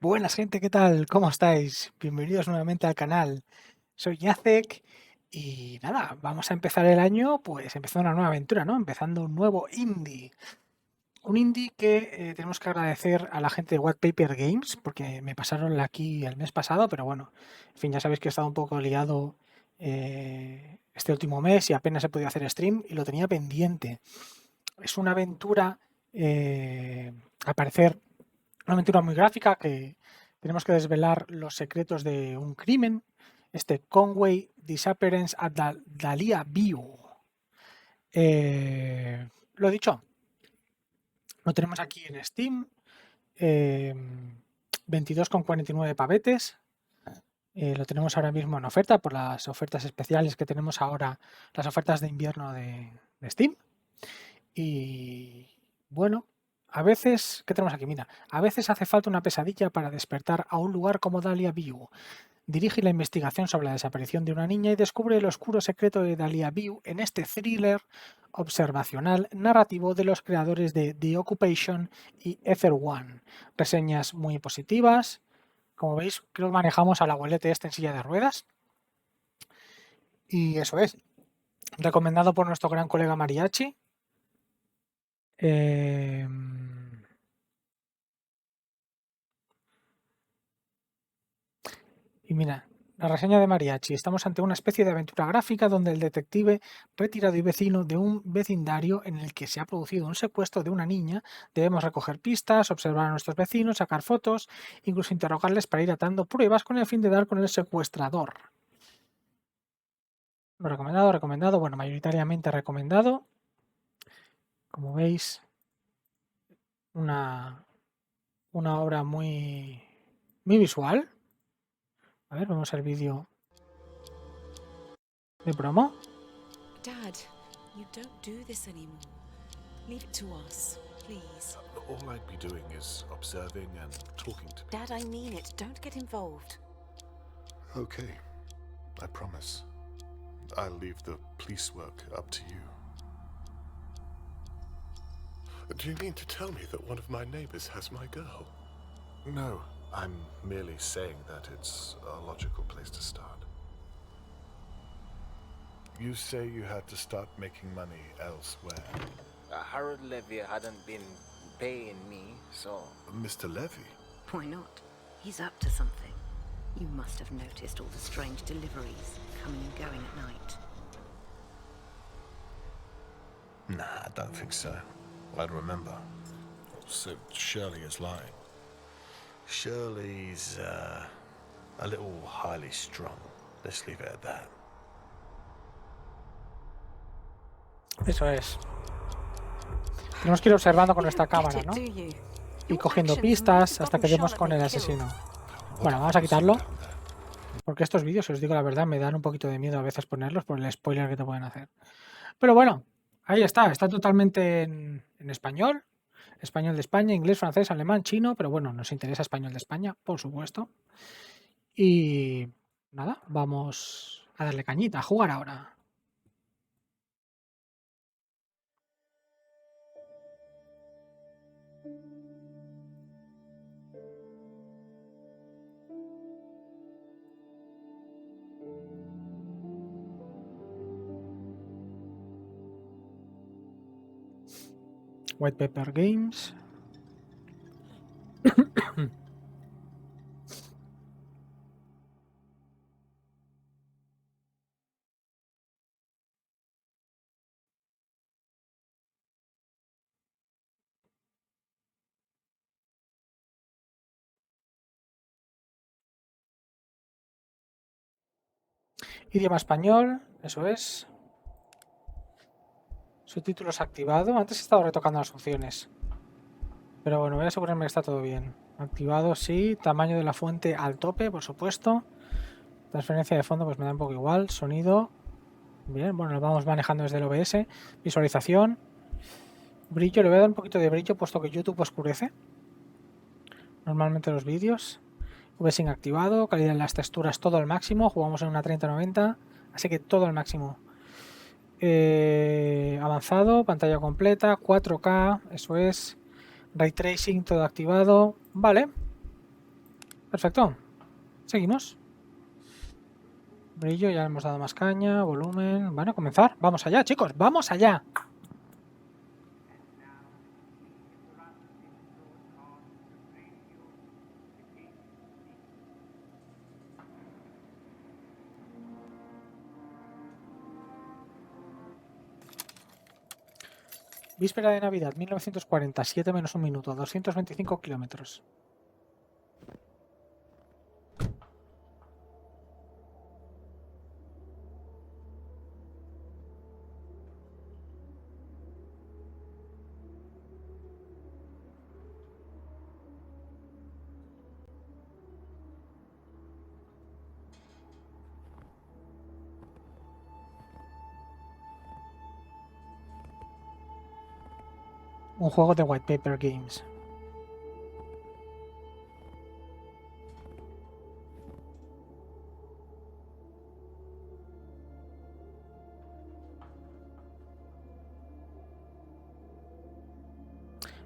Buenas gente, ¿qué tal? ¿Cómo estáis? Bienvenidos nuevamente al canal. Soy Jacek y nada, vamos a empezar el año, pues empezando una nueva aventura, ¿no? Empezando un nuevo indie. Un indie que tenemos que agradecer a la gente de White Paper Games, porque me pasaron aquí el mes pasado, pero bueno, en fin, ya sabéis que he estado un poco liado este último mes y apenas he podido hacer stream y lo tenía pendiente. Es una aventura, al parecer, una aventura muy gráfica que tenemos que desvelar los secretos de un crimen. Este Conway, Disappearance at Dahlia View. Lo dicho, lo tenemos aquí en Steam. 22,49 pavetes. Lo tenemos ahora mismo en oferta por las ofertas especiales que tenemos ahora, las ofertas de invierno de Steam. Y bueno, a veces, ¿qué tenemos aquí? Mira, a veces hace falta una pesadilla para despertar a un lugar como Dahlia View. Dirige la investigación sobre la desaparición de una niña y descubre el oscuro secreto de Dahlia View en este thriller observacional narrativo de los creadores de The Occupation y Ether One. Reseñas muy positivas. Como veis, creo que manejamos al abuelete este en silla de ruedas. Y eso es. Recomendado por nuestro gran colega Mariachi. Y mira, la reseña de Mariachi. Estamos ante una especie de aventura gráfica donde el detective retirado y vecino de un vecindario en el que se ha producido un secuestro de una niña. Debemos recoger pistas, observar a nuestros vecinos, sacar fotos, incluso interrogarles para ir atando pruebas con el fin de dar con el secuestrador. Lo recomendado, bueno, mayoritariamente recomendado. Como veis, una obra muy visual. A ver, vamos al vídeo de promo. Dad, you don't do this anymore. Leave it to us, please. All I'd be doing is observing and talking to people. Dad, I mean it. Don't get involved. Okay, I promise. I'll leave the police work up to you. Do you mean to tell me that one of my neighbors has my girl? No, I'm merely saying that it's a logical place to start. You say you had to start making money elsewhere. Harold Levy hadn't been paying me, so... Mr. Levy? Why not? He's up to something. You must have noticed all the strange deliveries coming and going at night. Nah, I don't think so. I'd remember. So Shirley is lying. Shirley's, a little highly strung. Let's leave it at that. Eso es. Tenemos que ir observando con nuestra cámara, ¿no? Y cogiendo pistas hasta que demos con el asesino. Bueno, vamos a quitarlo. Porque estos vídeos, si os digo la verdad, me dan un poquito de miedo a veces ponerlos por el spoiler que te pueden hacer. Pero bueno, ahí está. Está totalmente en español. Español de España, inglés, francés, alemán, chino. Pero bueno, nos interesa español de España, por supuesto. Y nada, vamos a darle cañita, a jugar ahora. White Paper Games. Idioma español, eso es. Subtítulos activado. Antes he estado retocando las opciones. Pero bueno, voy a asegurarme que está todo bien. Activado, sí. Tamaño de la fuente al tope, por supuesto. Transferencia de fondo, pues me da un poco igual. Sonido. Bien, bueno, lo vamos manejando desde el OBS. Visualización. Brillo, le voy a dar un poquito de brillo puesto que YouTube oscurece normalmente los vídeos. VSync activado. Calidad en las texturas todo al máximo. Jugamos en una 3090. Así que todo al máximo. Avanzado, pantalla completa, 4K, eso es. Ray Tracing, todo activado. Vale. Perfecto. Seguimos. Brillo, ya le hemos dado más caña, volumen. Bueno, comenzar. Vamos allá, chicos, vamos allá. Víspera de Navidad, 1940, 7 menos un minuto, 225 kilómetros. Un juego de White Paper Games.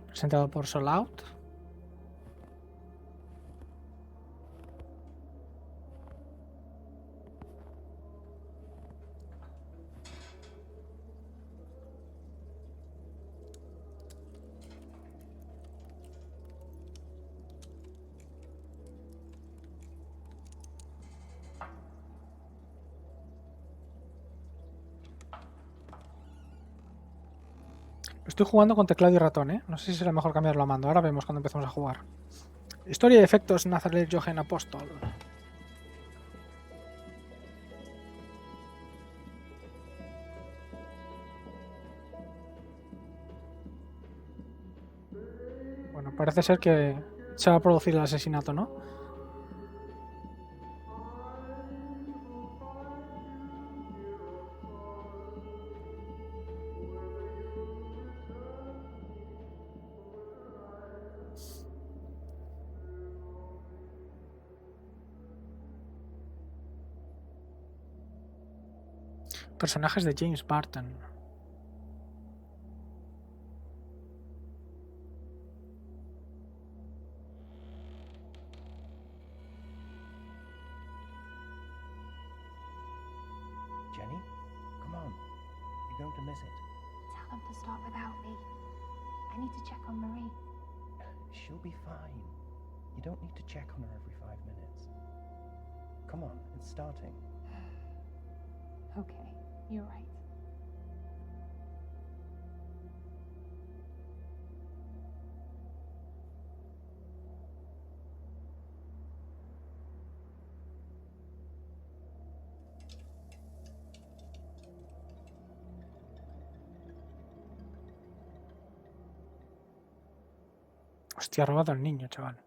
Presentado por Solout. Estoy jugando con teclado y ratón, ¿eh? No sé si será mejor cambiarlo a mando. Ahora vemos cuando empecemos a jugar. Historia y efectos Nazaret Jochen Apóstol. Bueno, parece ser que se va a producir el asesinato, ¿no? Personajes de James Barton. Jenny, come on. You're going to miss it. Tell them to start without me. I need to check on Marie. She'll be fine. You don't need to check on her every 5 minutes. Come on, it's starting. Okay, you're right. Hostia, ha robado al niño, chaval.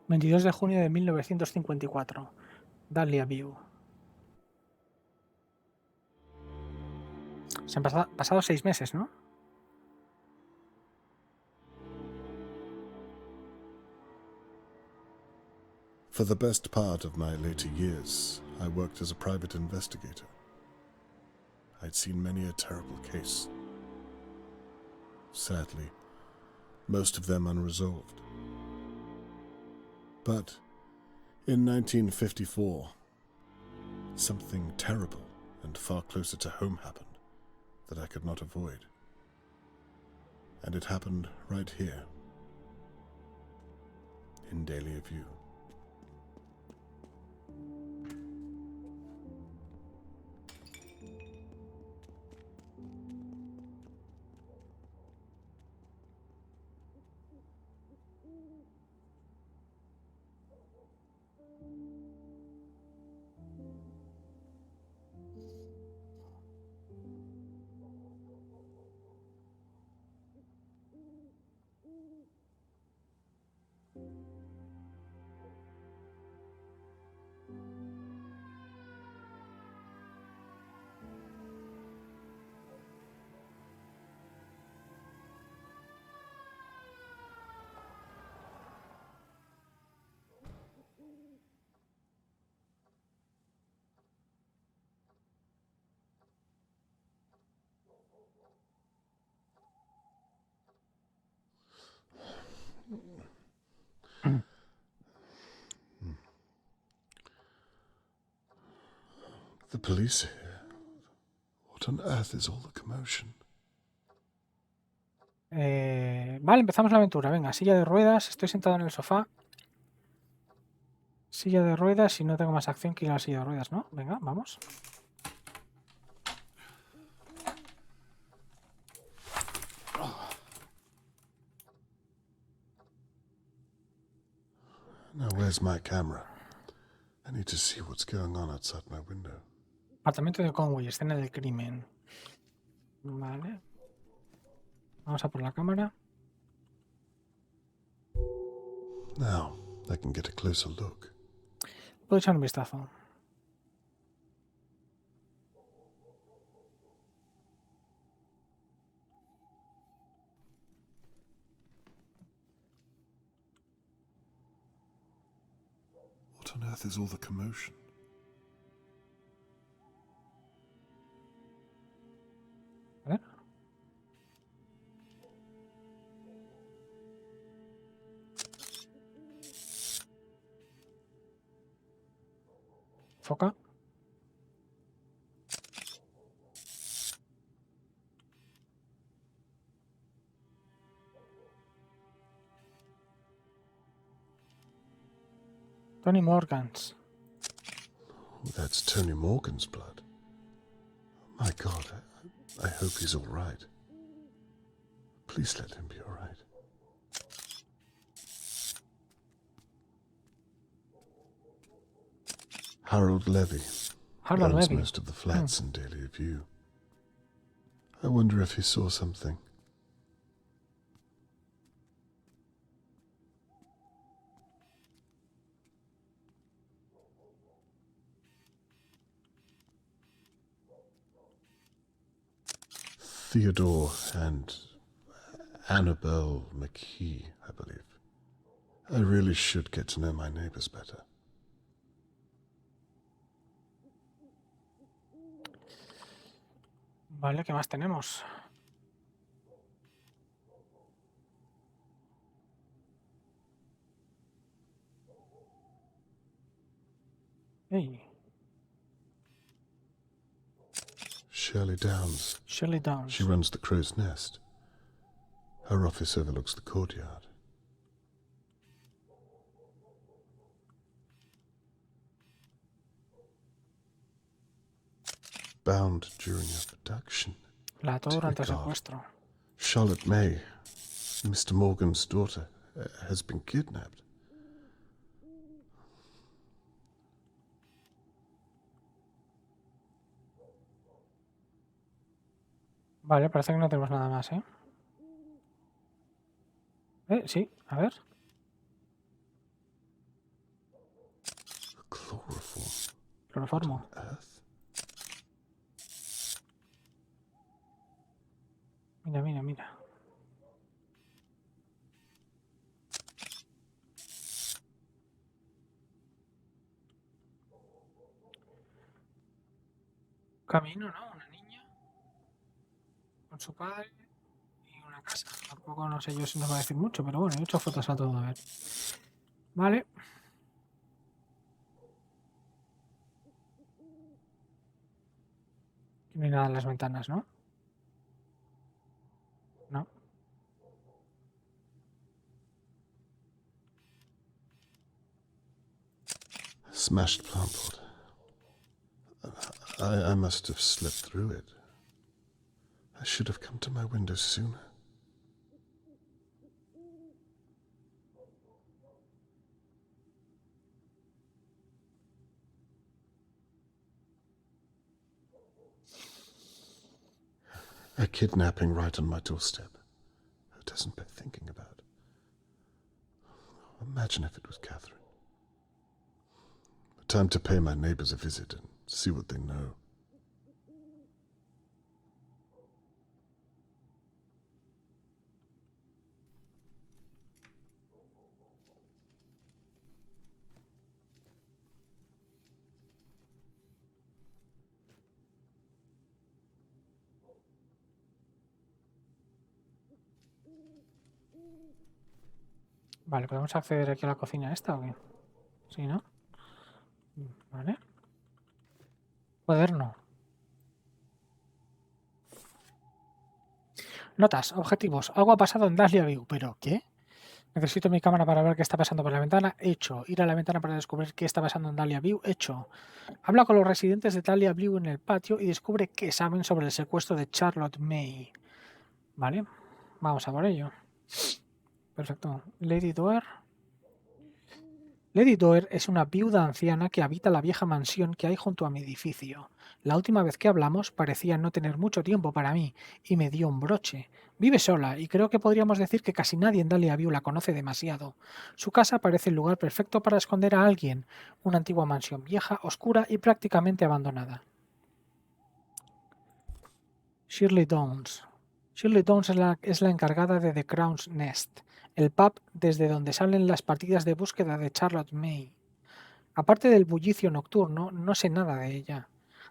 ...22 de junio de 1954... Dahlia View. Se han pasado 6 meses, ¿no? For the best part of my later years, I worked as a private investigator. I'd seen many a terrible case. Sadly, most of them unresolved. But in 1954, something terrible and far closer to home happened that I could not avoid. And it happened right here, in Dahlia View. police are here. What on earth is all the commotion? Vale, empezamos la aventura. Venga, silla de ruedas. Estoy sentado en el sofá. Silla de ruedas y no tengo más acción que ir a la silla de ruedas, ¿no? Venga, vamos. Now, where's my camera? I need to see what's going on outside my window. Apartamento de Conway, escena del crimen. Vale. Vamos a por la cámara. Now, I can get a closer look. Puedo echar un vistazo. What on earth is all the commotion? A ver. Foca. Tony Morgans. Oh, that's Tony Morgan's blood. My God, I hope he's all right. Please let him be all right. Harold Levy. Harold owns Levy. most of the flats in Dahlia View. I wonder if he saw something. Theodore and Annabelle McKee, I believe. I really should get to know my neighbors better. Vale, ¿qué más tenemos? Hey, Shirley Downs. Shirley Downs. She runs the Crow's Nest. Her office overlooks the courtyard. Bound during a production. La ató durante el Dear God. secuestro. Charlotte May, Mr. Morgan's daughter, has been kidnapped. Vale, parece que no tenemos nada más, ¿eh? Sí, a ver. Chloroform. Cloroformo. Earth? Mira, mira, mira. Camino, ¿no? Una niña con su padre y una casa. Tampoco no sé yo si nos va a decir mucho, pero bueno, he hecho fotos a todo, a ver. Vale. No hay nada en las ventanas, ¿no? No. Smashed plant pot. I must have slipped through it. I should have come to my window sooner. A kidnapping right on my doorstep. Who doesn't bear thinking about? Imagine if it was Catherine. Time to pay my neighbors a visit and see what they know. Vale, ¿podemos acceder aquí a la cocina esta o qué? Sí, ¿no? Vale. Cuaderno. Notas, objetivos. Algo ha pasado en Dahlia View, pero ¿qué? Necesito mi cámara para ver qué está pasando por la ventana. Hecho. Ir a la ventana para descubrir qué está pasando en Dahlia View. Hecho. Habla con los residentes de Dahlia View en el patio y descubre qué saben sobre el secuestro de Charlotte May. Vale. Vamos a por ello. Perfecto. Lady Doer. Lady Doer es una viuda anciana que habita la vieja mansión que hay junto a mi edificio. La última vez que hablamos parecía no tener mucho tiempo para mí y me dio un broche. Vive sola y creo que podríamos decir que casi nadie en Dahlia View la conoce demasiado. Su casa parece el lugar perfecto para esconder a alguien. Una antigua mansión vieja, oscura y prácticamente abandonada. Shirley Downs. Shirley Downs es la encargada de The Crown's Nest, el pub desde donde salen las partidas de búsqueda de Charlotte May. Aparte del bullicio nocturno, no sé nada de ella.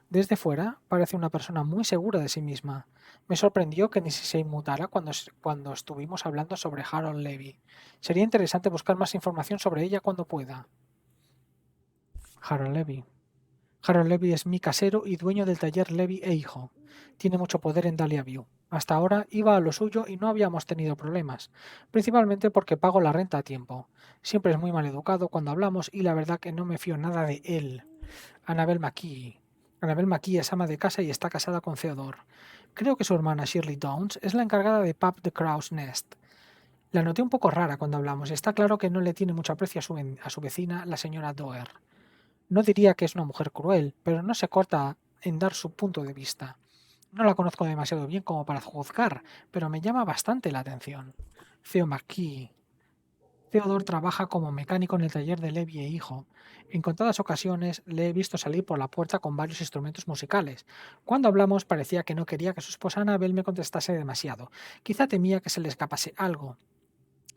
Desde fuera, parece una persona muy segura de sí misma. Me sorprendió que ni se inmutara cuando estuvimos hablando sobre Harold Levy. Sería interesante buscar más información sobre ella cuando pueda. Harold Levy. Harold Levy es mi casero y dueño del taller Levy e Hijo. Tiene mucho poder en Dahlia View. Hasta ahora iba a lo suyo y no habíamos tenido problemas, principalmente porque pago la renta a tiempo. Siempre es muy mal educado cuando hablamos y la verdad que no me fío nada de él. Annabel McKee. Annabel McKee es ama de casa y está casada con Theodore. Creo que su hermana Shirley Downs es la encargada de Pub The Crow's Nest. La noté un poco rara cuando hablamos y está claro que no le tiene mucho aprecio a su vecina, la señora Doer. No diría que es una mujer cruel, pero no se corta en dar su punto de vista. No la conozco demasiado bien como para juzgar, pero me llama bastante la atención. Theo McKee. Theodore trabaja como mecánico en el taller de Levy e Hijo. En contadas ocasiones le he visto salir por la puerta con varios instrumentos musicales. Cuando hablamos parecía que no quería que su esposa Annabel me contestase demasiado. Quizá temía que se le escapase algo.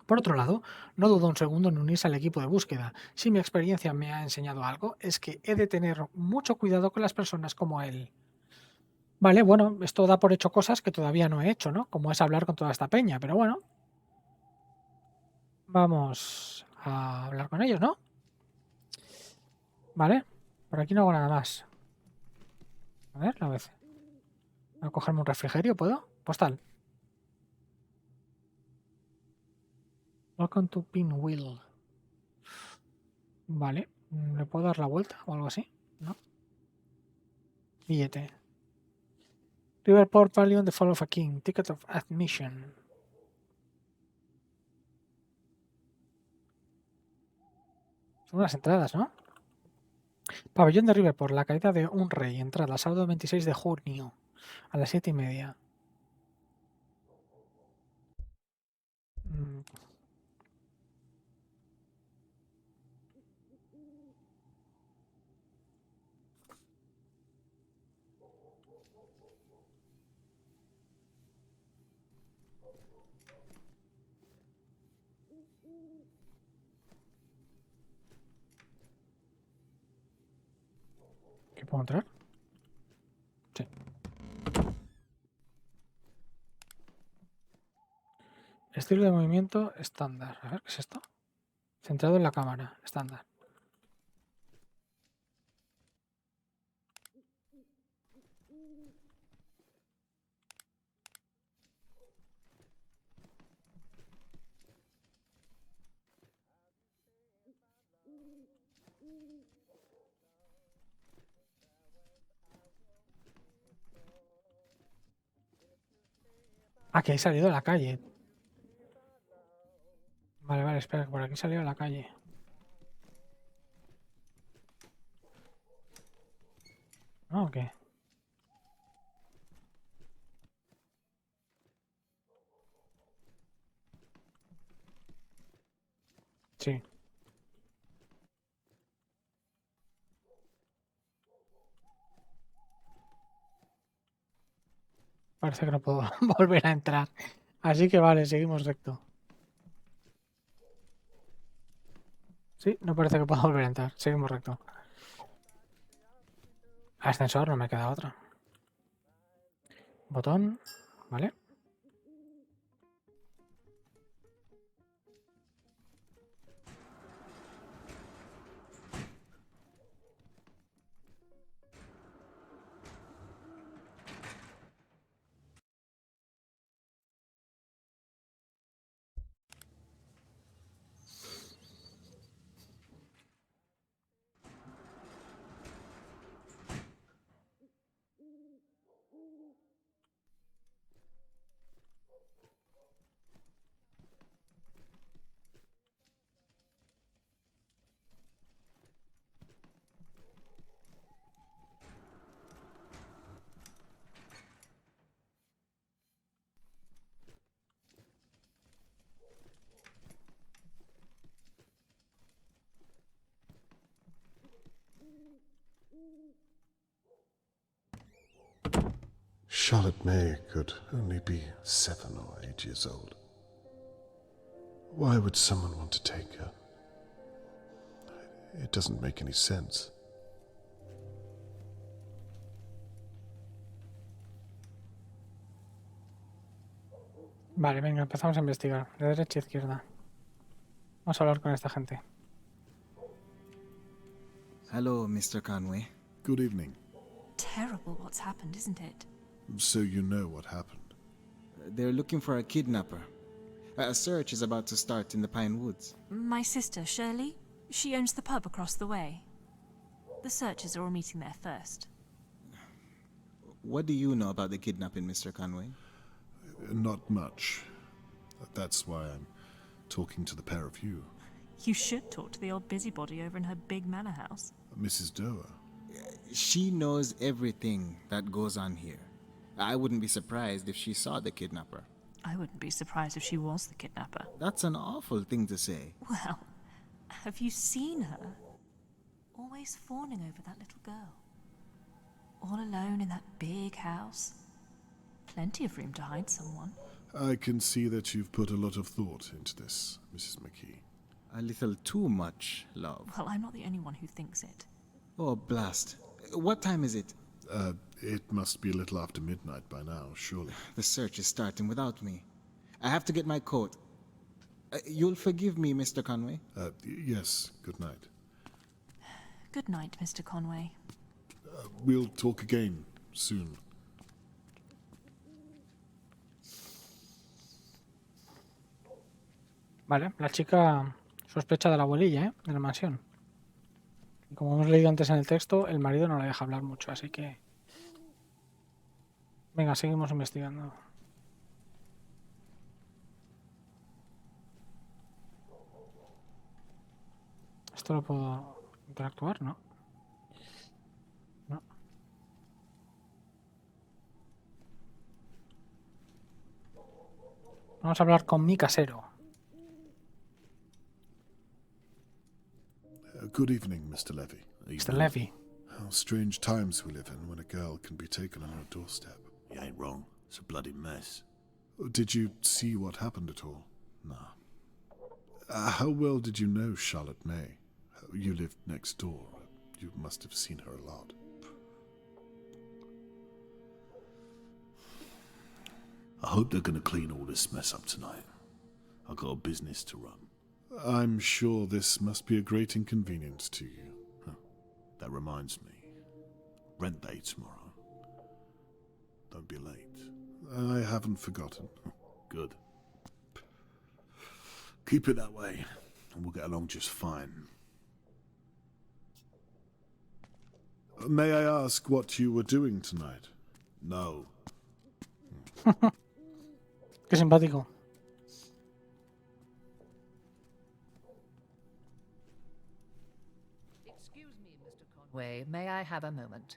Por otro lado, no dudo un segundo en unirse al equipo de búsqueda. Si mi experiencia me ha enseñado algo, es que he de tener mucho cuidado con las personas como él. Vale, bueno, esto da por hecho cosas que todavía no he hecho, ¿no? Como es hablar con toda esta peña, pero bueno. Vamos a hablar con ellos, ¿no? Vale, por aquí no hago nada más. A ver, la vez. Voy a cogerme un refrigerio, ¿puedo? Postal. Welcome to Pinwheel. Vale, ¿le puedo dar la vuelta o algo así? ¿No? Billete. Riverport Pavilion, The Fall of a King. Ticket of Admission. Son unas entradas, ¿no? Pabellón de Riverport, la caída de un rey. Entrada, sábado 26 de junio, a las 7:30. ¿Qué puedo entrar? Sí. Estilo de movimiento estándar. A ver, ¿qué es esto? Centrado en la cámara, estándar. Ah, que he salido a la calle. Vale, vale, espera, que por aquí he salido a la calle. ¿No? ¿O qué? Sí. Parece que no puedo volver a entrar. Así que vale, seguimos recto. Sí, no parece que pueda volver a entrar. Seguimos recto. Ascensor, no me queda otra. Botón. Vale. Charlotte May could only be 7 or 8 years old. Why would someone want to take her? It doesn't make any sense. Vale, venga, empezamos a investigar. De derecha a izquierda. Vamos a hablar con esta gente. Hello, Mr. Conway. Good evening. Terrible what's happened, isn't it? So you know what happened? They're looking for a kidnapper. A search is about to start in the Pine Woods. My sister, Shirley, she owns the pub across the way. The searchers are all meeting there first. What do you know about the kidnapping, Mr. Conway? Not much. That's why I'm talking to the pair of you. You should talk to the old busybody over in her big manor house. Mrs. Doer. She knows everything that goes on here. I wouldn't be surprised if she saw the kidnapper. I wouldn't be surprised if she was the kidnapper. That's an awful thing to say. Well, have you seen her? Always fawning over that little girl. All alone in that big house. Plenty of room to hide someone. I can see that you've put a lot of thought into this, Mrs. McKee. A little too much, love. Well, I'm not the only one who thinks it. Oh, blast. What time is it? It must be a little after midnight by now, surely. The search is starting without me. I have to get my coat. You'll forgive me, Mr. Conway? Yes, good night. Good night, Mr. Conway. We'll talk again soon. Vale, la chica sospecha de la abuelilla, ¿eh? De la mansión. Y como hemos leído antes en el texto, el marido no la deja hablar mucho, así que... Venga, seguimos investigando. ¿Esto lo puedo interactuar? No. No. Vamos a hablar con mi casero. Good evening, Mr. Levy. Mr. Levy. How strange times we live in when a girl can be taken on her doorstep. You ain't wrong. It's a bloody mess. Did you see what happened at all? Nah. How well did you know Charlotte May? You lived next door. You must have seen her a lot. I hope they're gonna clean all this mess up tonight. I've got a business to run. I'm sure this must be a great inconvenience to you. That reminds me. Rent day tomorrow. Don't be late. I haven't forgotten. Good. Keep it that way, and we'll get along just fine. May I ask what you were doing tonight? No. Qué simpático. Excuse me, Mr. Conway. May I have a moment?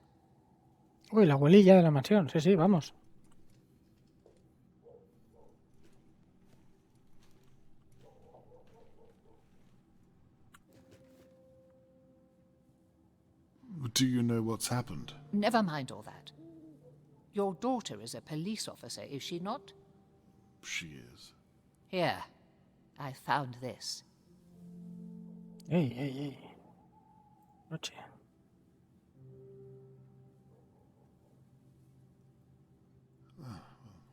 Uy, la abuelilla de la mansión. Sí, sí, vamos. Do you know what's happened? Never mind all that. Your daughter is a police officer, is she not? She is. Here, I found this. Ey, ey, ey. Noche.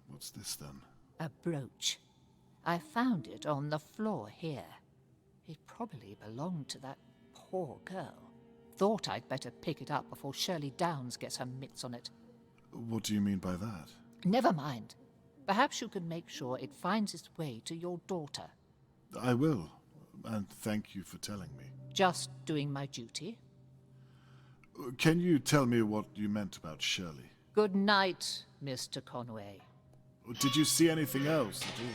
What's this then? A brooch. I found it on the floor here. It probably belonged to that poor girl. Thought I'd better pick it up before Shirley Downs gets her mitts on it. What do you mean by that? Never mind. Perhaps you can make sure it finds its way to your daughter. I will, and thank you for telling me. Just doing my duty. Can you tell me what you meant about Shirley? Good night, Mr. Conway. Did you see anything else at all?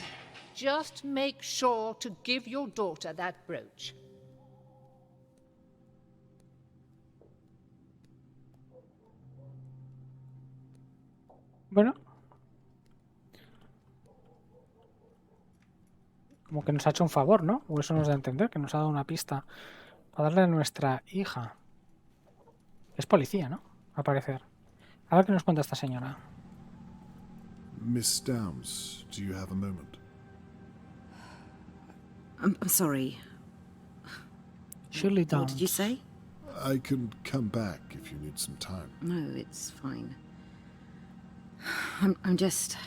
Just make sure to give your daughter that brooch. Bueno. Como que nos ha hecho un favor, ¿no? O eso nos da a entender, que nos ha dado una pista para darle a nuestra hija. Es policía, ¿no? Al parecer. A ver qué nos cuenta esta señora. Miss Downs, do you have a moment? I'm sorry. Shirley Downs. What did you say? I can come back if you need some time. No, it's fine. I'm just...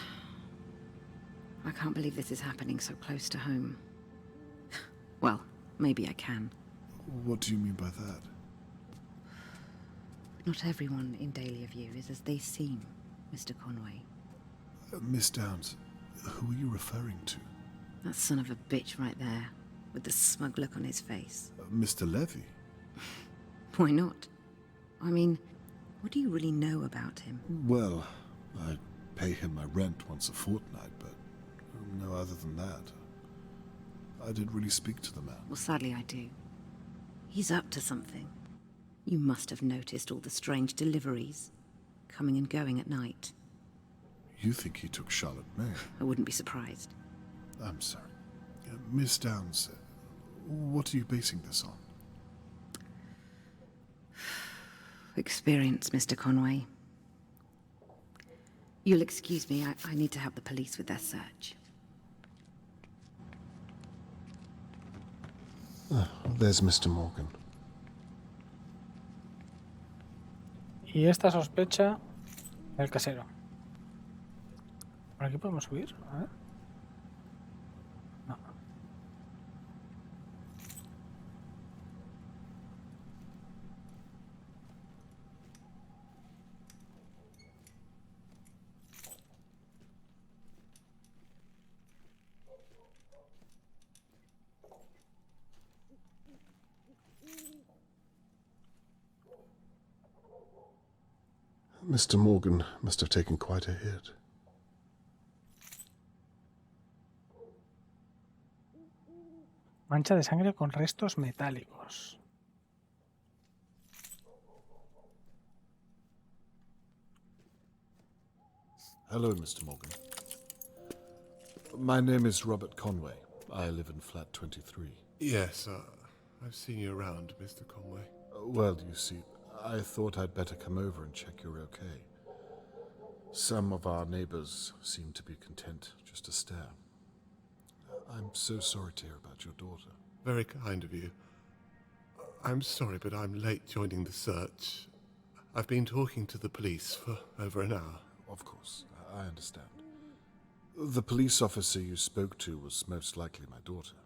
I can't believe this is happening so close to home. Well, maybe I can. What do you mean by that? Not everyone in Dahlia View is as they seem, Mr. Conway. Miss Downs, who are you referring to? That son of a bitch right there, with the smug look on his face. Mr. Levy? Why not? I mean, what do you really know about him? Well, I pay him my rent once a fortnight, but no other than that. I didn't really speak to the man. Well, sadly I do. He's up to something. You must have noticed all the strange deliveries, coming and going at night. You think he took Charlotte May? I wouldn't be surprised. I'm sorry. Miss Downs, what are you basing this on? Experience, Mr. Conway. You'll excuse me, I need to help the police with their search. There's Mr. Morgan. Y esta sospecha del casero. ¿Por aquí podemos subir? A ver. No. Mr. Morgan must have taken quite a hit. Mancha de sangre con restos metálicos. Hello, Mr. Morgan. My name is Robert Conway. I live in flat 23. Yes, I've seen you around, Mr. Conway. Well, you see, I thought I'd better come over and check you're okay. Some of our neighbors seem to be content just to stare. I'm so sorry to hear about your daughter. Very kind of you. I'm sorry, but I'm late joining the search. I've been talking to the police for over an hour. Of course, I understand. The police officer you spoke to was most likely my daughter.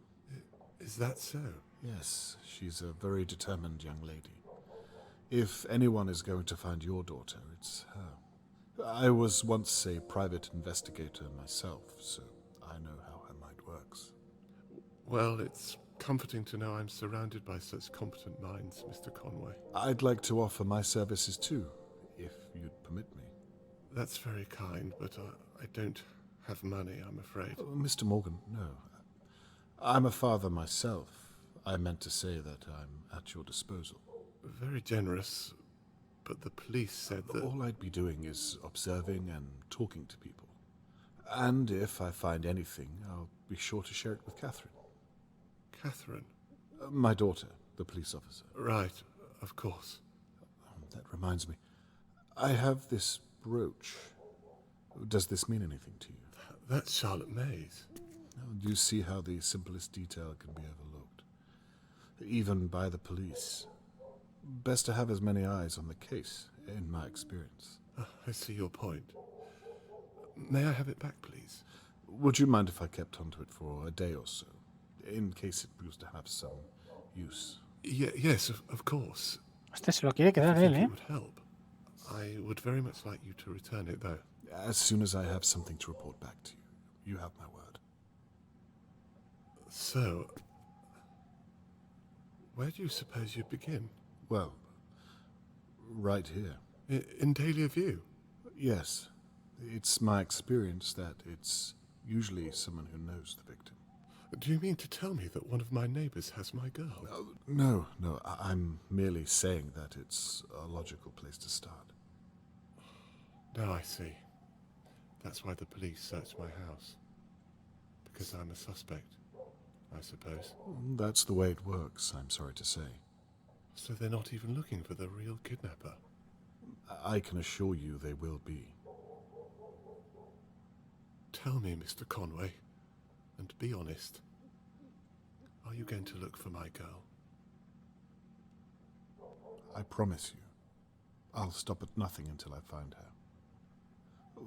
Is that so? Yes, she's a very determined young lady. If anyone is going to find your daughter, it's her. I was once a private investigator myself, so I know how her mind works. Well, it's comforting to know I'm surrounded by such competent minds, Mr. Conway. I'd like to offer my services too, if you'd permit me. That's very kind, but I don't have money, I'm afraid. Mr. Morgan, no. I'm a father myself. I meant to say that I'm at your disposal. Very generous, but the police said that... All I'd be doing is observing and talking to people. And if I find anything, I'll be sure to share it with Catherine. Catherine? My daughter, the police officer. Right, of course. That reminds me. I have this brooch. Does this mean anything to you? That's Charlotte May's. Do you see how the simplest detail can be overlooked? Even by the police. Best to have as many eyes on the case, in my experience. I see your point. May I have it back, please? Would you mind if I kept onto it for a day or so, in case it proves to have some use? Yes, of course. Este se lo quiere quedar I él, think ¿eh? it would help. I would very much like you to return it, though. As soon as I have something to report back to you. You have my word. So, where do you suppose you'd begin? Well, right here. In Dahlia View? Yes. It's my experience that it's usually someone who knows the victim. Do you mean to tell me that one of my neighbors has my girl? No. I'm merely saying that it's a logical place to start. Now I see. That's why the police searched my house. Because I'm a suspect, I suppose. That's the way it works, I'm sorry to say. So they're not even looking for the real kidnapper? I can assure you they will be. Tell me, Mr. Conway, and be honest. Are you going to look for my girl? I promise you, I'll stop at nothing until I find her.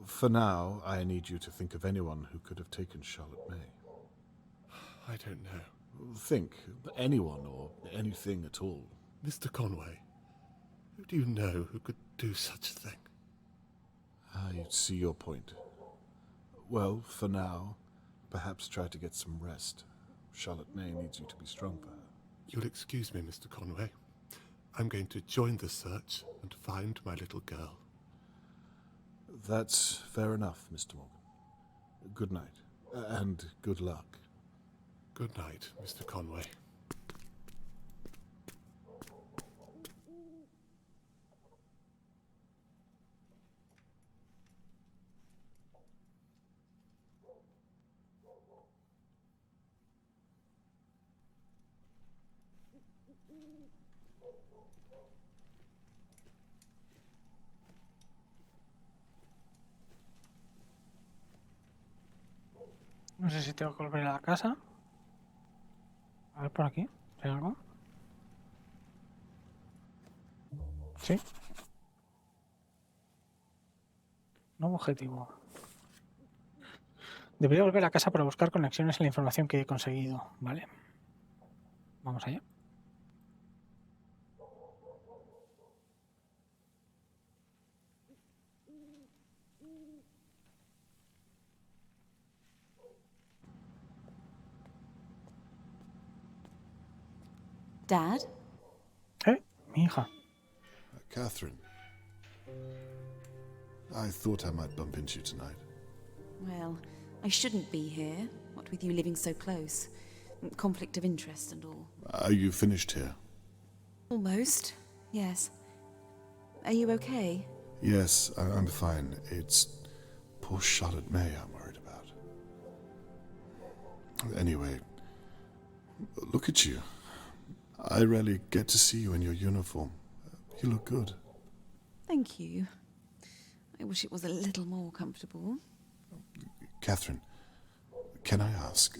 For now, I need you to think of anyone who could have taken Charlotte May. I don't know. Think, anyone or anything at all. Mr. Conway, who do you know who could do such a thing? I see your point. Well, for now, perhaps try to get some rest. Charlotte May needs you to be strong for her. You'll excuse me, Mr. Conway. I'm going to join the search and find my little girl. That's fair enough, Mr. Morgan. Good night, and good luck. Good night, Mr. Conway. No sé si tengo que volver a la casa. A ver por aquí, ¿hay algo? Sí. Nuevo objetivo. Debería volver a casa para buscar conexiones en la información que he conseguido. Vale. Vamos allá. Dad? Mi hija. Catherine. I thought I might bump into you tonight. Well, I shouldn't be here, what with you living so close. Conflict of interest and all. Are you finished here? Almost, yes. Are you okay? Yes, I'm fine. It's poor Charlotte May I'm worried about. Anyway, look at you. I rarely get to see you in your uniform. You look good. Thank you. I wish it was a little more comfortable. Catherine, can I ask,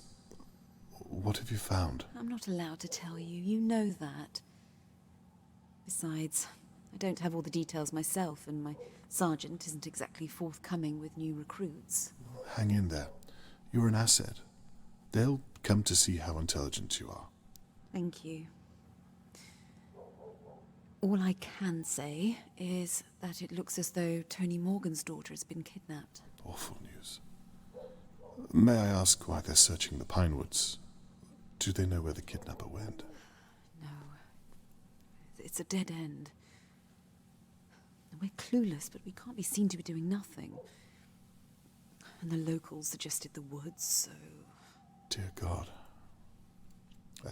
what have you found? I'm not allowed to tell you. You know that. Besides, I don't have all the details myself, and my sergeant isn't exactly forthcoming with new recruits. Hang in there. You're an asset. They'll come to see how intelligent you are. Thank you. All I can say is that it looks as though Tony Morgan's daughter has been kidnapped. Awful news. May I ask why they're searching the Pine Woods? Do they know where the kidnapper went? No. It's a dead end. We're clueless, but we can't be seen to be doing nothing. And the locals suggested the woods, so... Dear God. I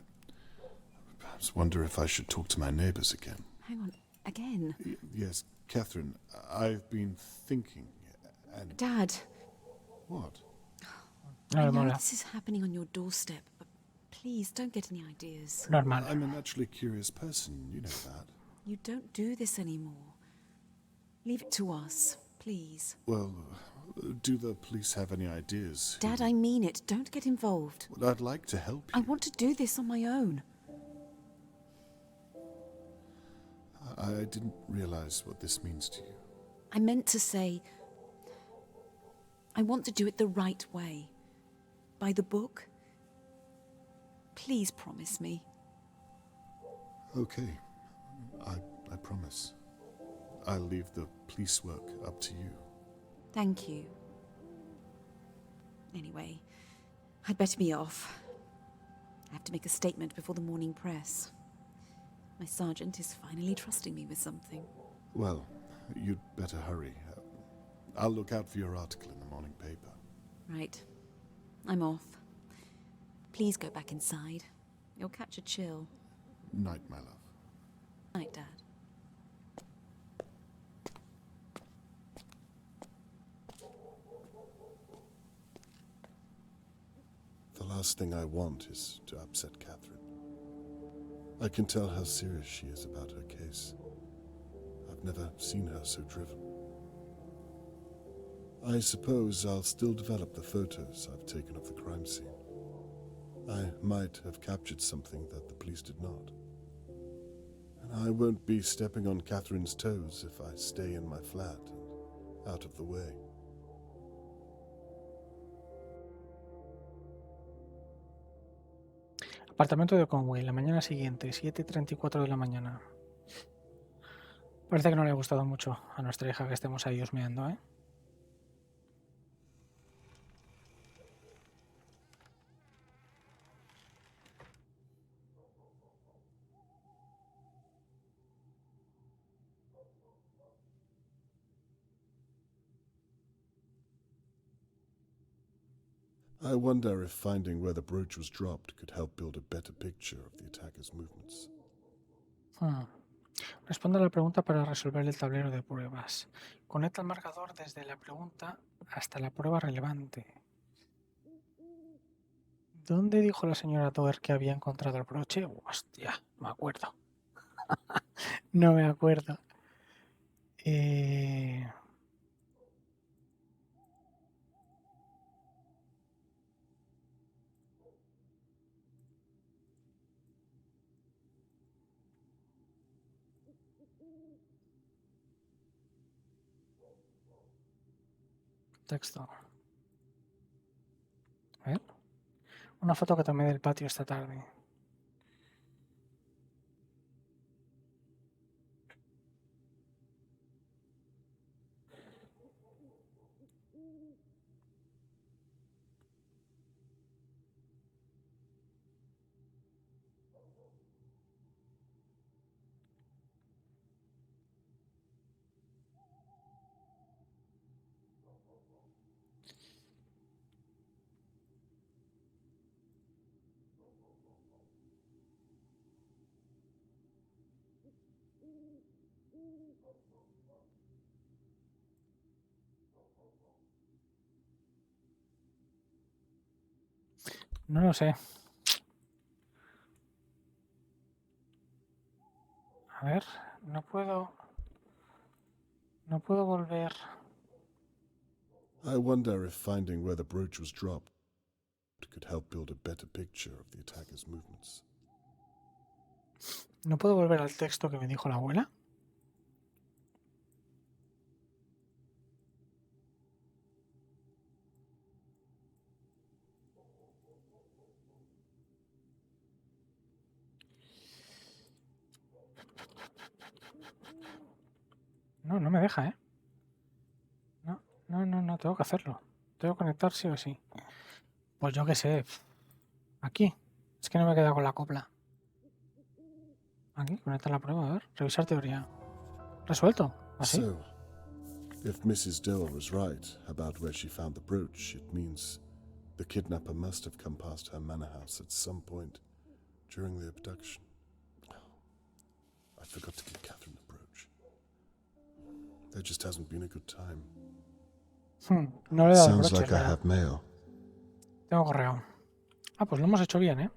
perhaps wonder if I should talk to my neighbors again. Hang on, again? Yes, Catherine, I've been thinking, and... Dad! What? I know this is happening on your doorstep, but please don't get any ideas. Normal. I'm a naturally curious person, you know that. You don't do this anymore. Leave it to us, please. Well, do the police have any ideas? Dad, I mean it. Don't get involved. Well, I'd like to help you. I want to do this on my own. I didn't realize what this means to you. I meant to say, I want to do it the right way. By the book. Please promise me. Okay, I promise. I'll leave the police work up to you. Thank you. Anyway, I'd better be off. I have to make a statement before the morning press. My sergeant is finally trusting me with something. Well, you'd better hurry. I'll look out for your article in the morning paper. Right. I'm off. Please go back inside. You'll catch a chill. Night, my love. Night, Dad. The last thing I want is to upset Catherine. I can tell how serious she is about her case. I've never seen her so driven. I suppose I'll still develop the photos I've taken of the crime scene. I might have captured something that the police did not. And I won't be stepping on Catherine's toes if I stay in my flat and out of the way. Apartamento de Conway, la mañana siguiente, 7:34 de la mañana. Parece que no le ha gustado mucho a nuestra hija que estemos ahí husmeando, ¿eh? I wonder if finding where the brooch was dropped could help build a better picture of the attacker's movements. Responda a la pregunta para resolver el tablero de pruebas. Conecta el marcador desde la pregunta hasta la prueba relevante. ¿Dónde dijo la señora Doer que había encontrado el broche? Hostia, no me acuerdo. No me acuerdo. Texto. A ver. Una foto que tomé del patio esta tarde. No lo sé. A ver, no puedo volver. I wonder if finding where the brooch was dropped could help build a better picture of the attacker's movements. ¿No puedo volver al texto que me dijo la abuela? No, no me deja, ¿eh? No, tengo que hacerlo. Tengo que conectar sí o sí. Pues yo qué sé. Aquí. Es que no me he quedado con la copla. Aquí, conectar la prueba, a ver. Revisar teoría. Resuelto. Así. So, if Mrs. Doe was right about where she found the brooch, it means the kidnapper must have come past her manor house at some point during the abduction. I forgot to give Catherine the brooch. There just hasn't been a good time. No le he dado el Sounds broche, like I have mail. Tengo correo. Ah, pues lo hemos hecho bien, ¿eh?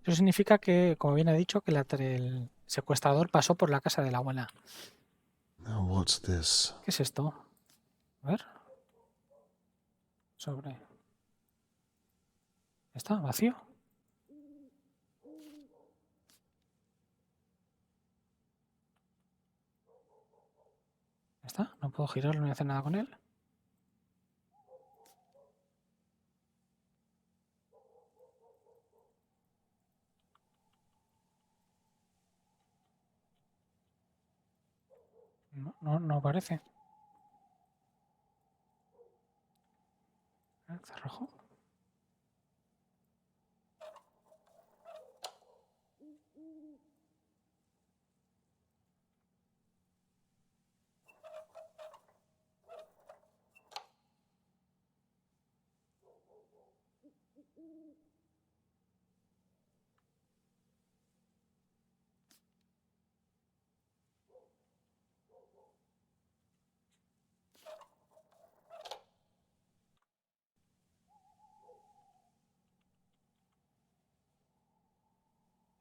Eso significa que, como bien he dicho, que el secuestrador pasó por la casa de la abuela. Now what's this? ¿Qué es esto? A ver. Sobre. ¿Está vacío? ¿Está? No puedo girarlo ni hacer nada con él. No aparece. ¿Está rojo?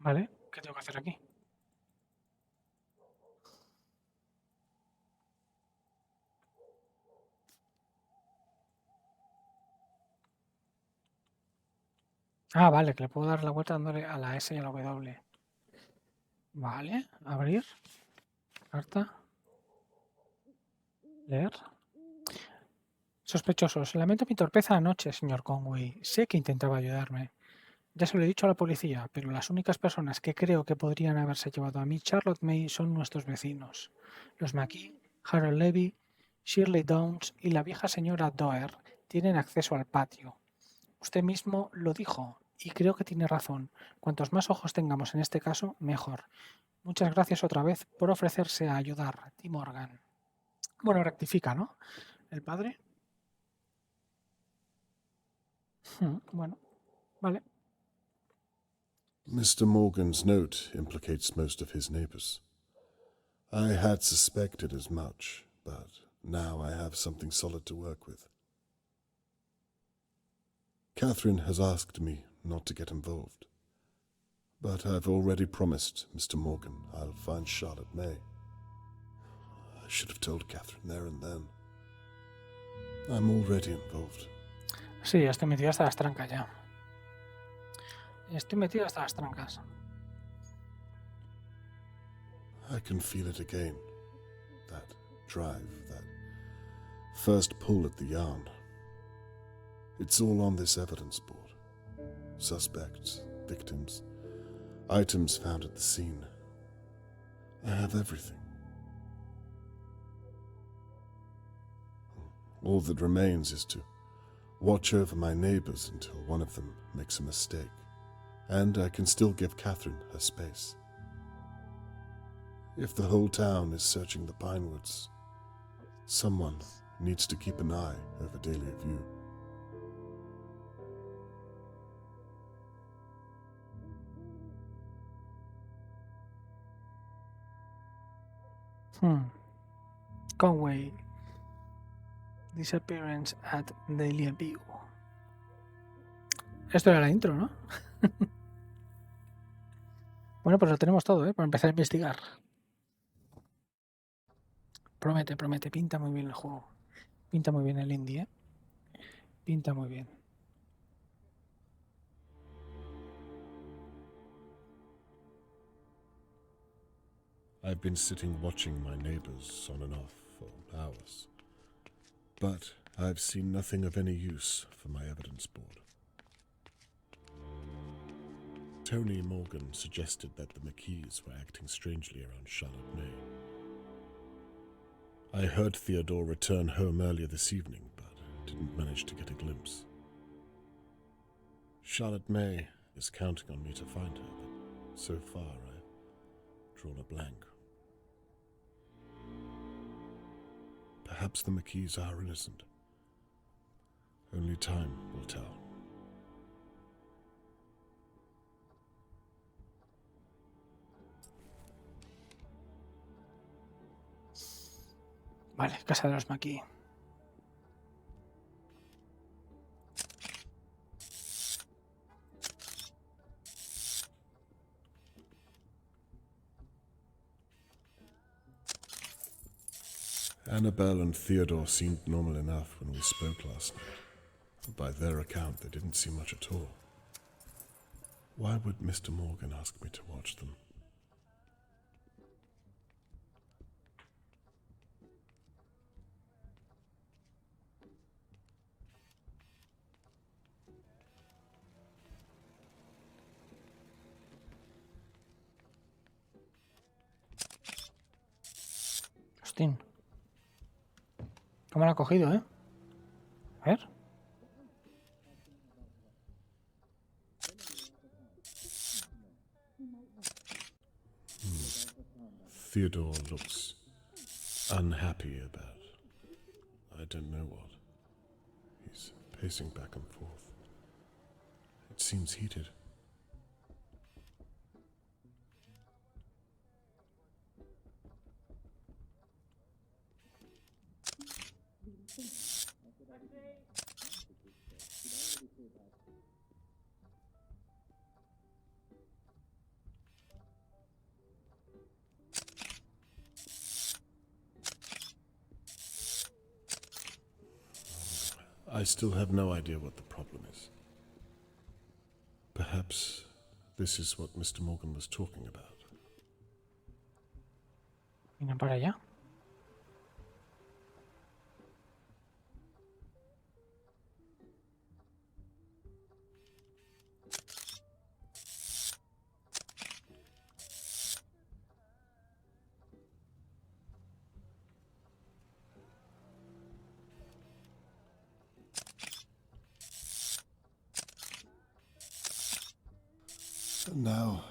Vale, ¿qué tengo que hacer aquí? Ah, vale, que le puedo dar la vuelta dándole a la S y a la W. Vale, abrir. Carta. Leer. Sospechosos. Lamento mi torpeza anoche, señor Conway. Sé que intentaba ayudarme. Ya se lo he dicho a la policía, pero las únicas personas que creo que podrían haberse llevado a mí Charlotte May son nuestros vecinos. Los McKee, Harold Levy, Shirley Downs y la vieja señora Doer tienen acceso al patio. Usted mismo lo dijo, y creo que tiene razón. Cuantos más ojos tengamos en este caso, mejor. Muchas gracias otra vez por ofrecerse a ayudar, T. Morgan. Bueno, rectifica, ¿no? El padre. Bueno, vale. Mr. Morgan's note implicates most of his neighbors. I had suspected as much, but now I have something solid to work with. Catherine has asked me not to get involved, but I've already promised Mr. Morgan I'll find Charlotte May. I should have told Catherine there and then. I'm already involved. Sí, estoy metido hasta las trancas ya. Estoy metido hasta las trancas. I can feel it again. That drive, that first pull at the yarn. It's all on this evidence board. Suspects, victims, items found at the scene. I have everything. All that remains is to watch over my neighbors until one of them makes a mistake, and I can still give Catherine her space. If the whole town is searching the Pinewoods, someone needs to keep an eye over Dahlia View. Conway. Disappearance at Dahlia View. Esto era la intro, ¿no? Bueno, pues lo tenemos todo, ¿eh? Para empezar a investigar. Promete, promete. Pinta muy bien el juego. Pinta muy bien el indie, ¿eh? Pinta muy bien. I've been sitting watching my neighbors on and off for hours, but I've seen nothing of any use for my evidence board. Tony Morgan suggested that the McKees were acting strangely around Charlotte May. I heard Theodore return home earlier this evening, but didn't manage to get a glimpse. Charlotte May is counting on me to find her, but so far I've drawn a blank. Perhaps the McKees are innocent. Only time will tell. Vale, casa de los McKee. Annabelle and Theodore seemed normal enough when we spoke last night. By their account, they didn't seem much at all. Why would Mr. Morgan ask me to watch them? Hostín. ¿Cómo lo ha cogido, eh? A ver. Theodore looks unhappy about I don't know what. He's pacing back and forth. It seems heated. I still have no idea what the problem is. Perhaps this is what Mr. Morgan was talking about. Mira para allá. And now,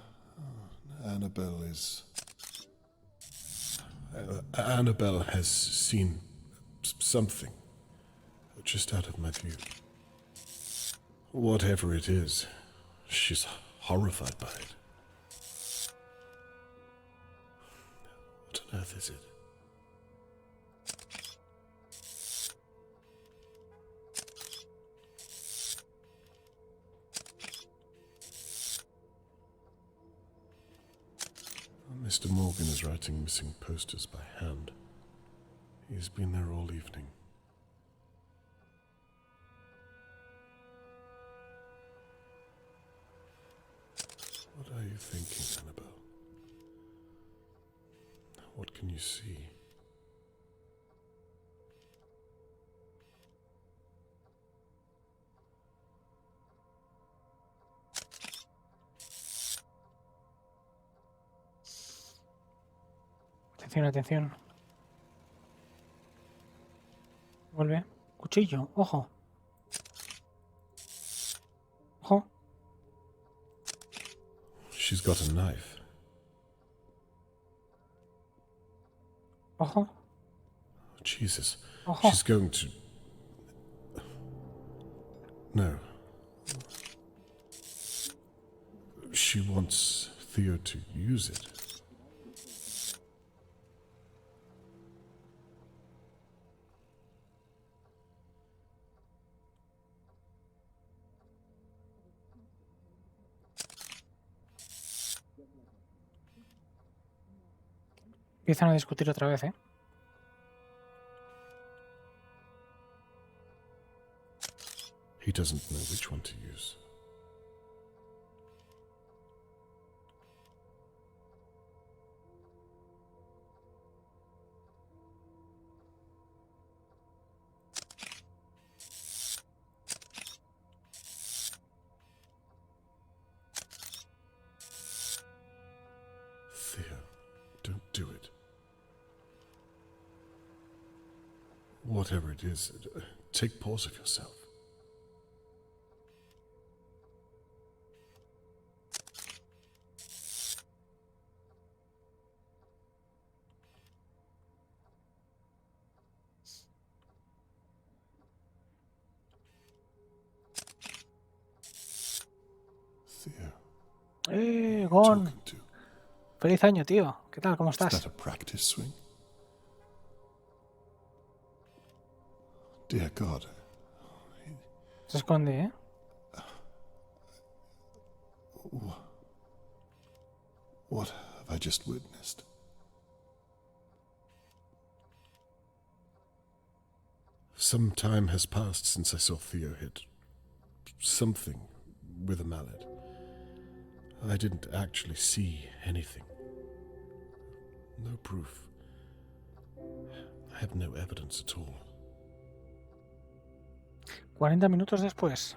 Annabelle is... Annabelle has seen something just out of my view. Whatever it is, she's horrified by it. What on earth is it? Mr. Morgan is writing missing posters by hand. He's been there all evening. What are you thinking, Annabelle? What can you see? Atención, atención. Vuelve. Cuchillo, ojo. Ojo. She's got a knife. Ojo. Jesus. Ojo. She's going to... No. She wants Theo to use it. Empiezan a discutir otra vez, ¿eh? He doesn't know which one to use. Theo, don't do it. Whatever it is, take pause of yourself. Theo. Gon. Feliz año, tío. ¿Qué tal? ¿Cómo estás? Is that a practice swing? Dear God. Se esconde, ¿eh? What have I just witnessed? Some time has passed since I saw Theo hit something with a mallet. I didn't actually see anything. No proof. I have no evidence at all. 40 minutos después.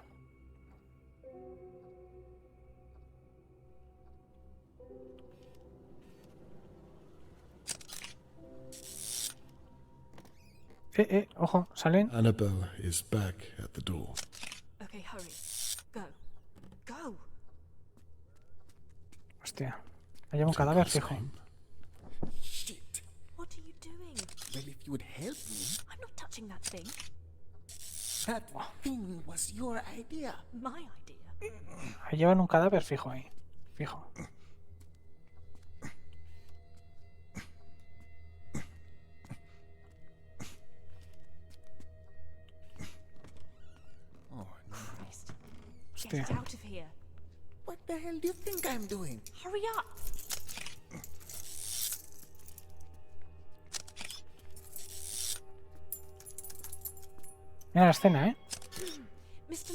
Ojo, salen. Annabelle is back at the door. Okay, hurry. Go. Go. Hostia. Me lleva un cadáver fijo. Shit. What are you doing? Well, if you would help me. I'm not touching that thing. That thing was your idea. My idea. Me llevan un cadáver fijo ahí. Fijo. Oh, Christ. Get it out of here. What the hell do you think I'm doing? Hurry up. Mira la escena, ¿eh? Mr.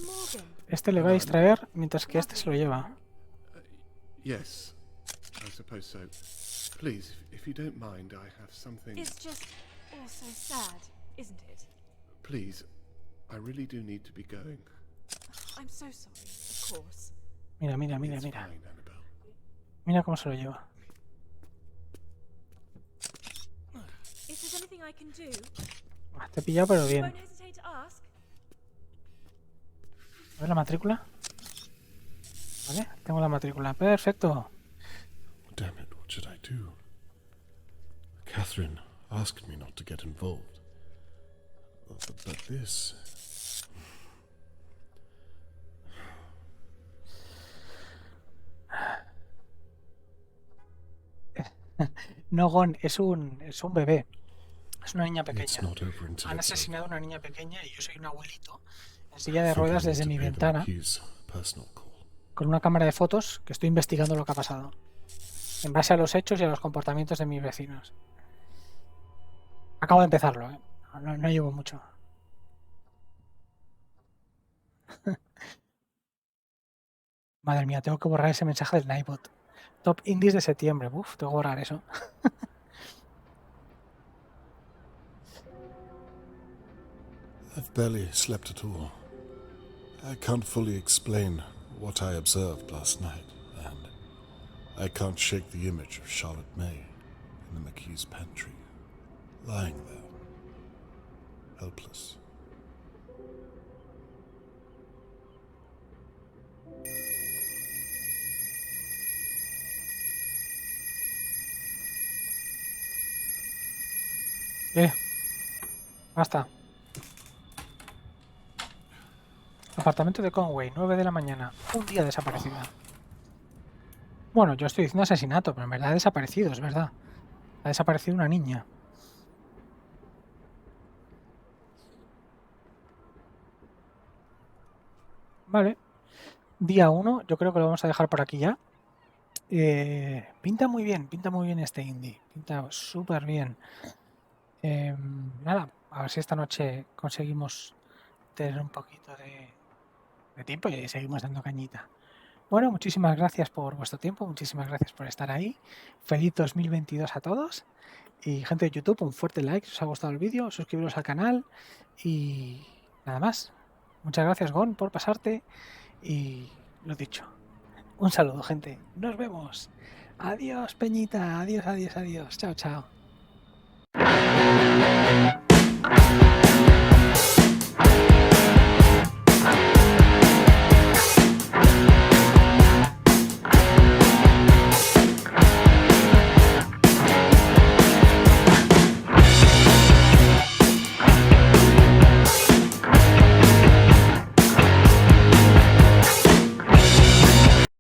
Este le va a distraer mientras que este se lo lleva. Yes, I suppose so. Please, if you don't mind, I have something... It's just all so sad, isn't it? Please, I really do need to be going. I'm so sorry, of course. Mira, mira, mira, It's mira. fine, Annabelle. Mira cómo se lo lleva. If there's anything I can do, Ah, te he pillado pero bien. won't hesitate to ask. A ver la matrícula. Vale, tengo la matrícula. Perfecto. Damn it, what should I do? Catherine asked me not to get involved. But this... No, Gon, es un bebé. Es una niña It's pequeña. not over until Han it's asesinado a over. una niña pequeña y yo soy un abuelito en silla de I think I ruedas need desde to mi pay the ventana McHughes personal call. con una cámara de fotos que estoy investigando lo que ha pasado en base a los hechos y a los comportamientos de mis vecinos. Acabo de empezarlo, ¿eh? No llevo mucho. Madre mía, tengo que borrar ese mensaje del Nightbot. Top Indies de septiembre. Uf, tengo que borrar eso. I've barely slept at all. I can't fully explain what I observed last night, and I can't shake the image of Charlotte May in the McKee's pantry, lying there, helpless. Basta. Apartamento de Conway, 9 de la mañana. Un día desaparecida. Bueno, yo estoy diciendo asesinato, pero en verdad ha desaparecido, es verdad. Ha desaparecido una niña. Vale. Día 1, yo creo que lo vamos a dejar por aquí ya. Pinta muy bien este indie. Pinta súper bien. Nada, a ver si esta noche conseguimos tener un poquito de tiempo y seguimos dando cañita. Bueno, muchísimas gracias por vuestro tiempo, muchísimas gracias por estar ahí. Feliz 2022 a todos. Y gente de YouTube, un fuerte like si os ha gustado el vídeo, suscribiros al canal y nada más. Muchas gracias, Gon, por pasarte y lo dicho. Un saludo, gente. Nos vemos. Adiós, Peñita. Adiós, adiós, adiós. Chao, chao.